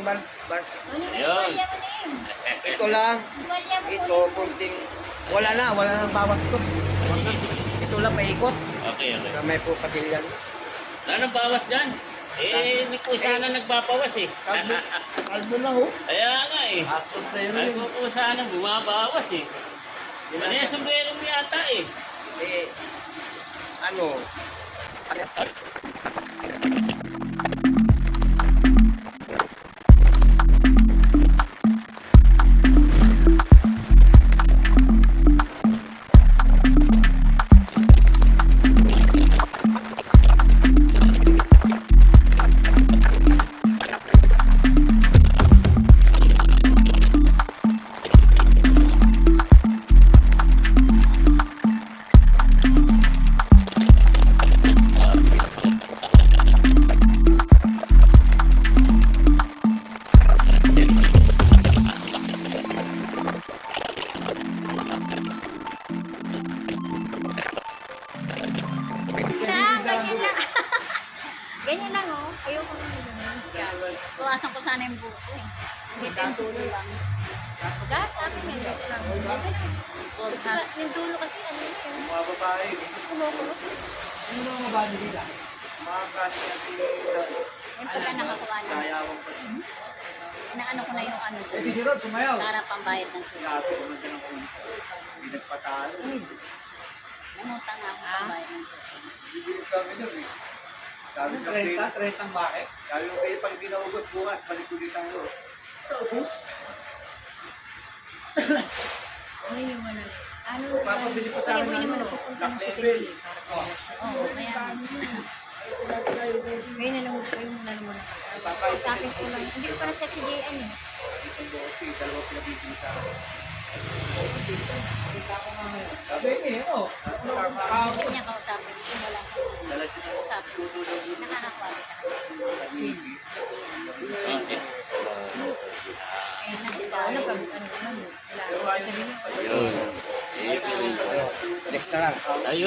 Ayun. Ito lang. Ito, kunting... Wala na bawas to. Ito lang, paikot. Okay. May po patilyan. Wala nang bawas dyan. May kusa na nagpapawas eh. Kalbo na ho. Kaya nga eh. Aso na yun. Ay, kusa na bumabawas eh. Ano yung sombrero mo yata eh? Ano? Ganyan lang oh. Ayoko na ganyan. Tuwasan ko sana yung buko eh. Hindi pa yung dulo lang. Lahat namin yan. Dito lang. Kasi yung dulo kasi ano yun. Mga babae. Kumukulo. Ano mga babae nila? Mga kasi natin sa... Yung pagka nakakuha niya. Sayawang pa rin. Inaano ko na yung ano ko. Si Rod, sumayaw. Para pambayad ng tulo. Grabe naman siya ng punta. Hindi nagpatalo. Nangutang nga ako pambayad ng tulo. Bibilis kami nun eh. Sabi ng 30 ang bakit? Sabi mo kayo pag hindi naubos bukas, balik ulit ang loob. Ubus? Ano yung ano? Ano? Papabilis ko sa amin Pwede mo ano, naman pupunta black ng label. security. Oo, kaya. Ngayon na lang kayo muna naman. Sabi ko lang, hindi ko pa na-chat si JN eh. Dalawa pinabibili sa akin. Sabi niya, oh. Hindi niya kautapin. Wala ka. Dala siya ng Utapin. Nakakakuha ka kasi. Okay. Eh, nandito ano pag ano naman. Pero ayaw niya. Ayun. Next na lang. Ayun.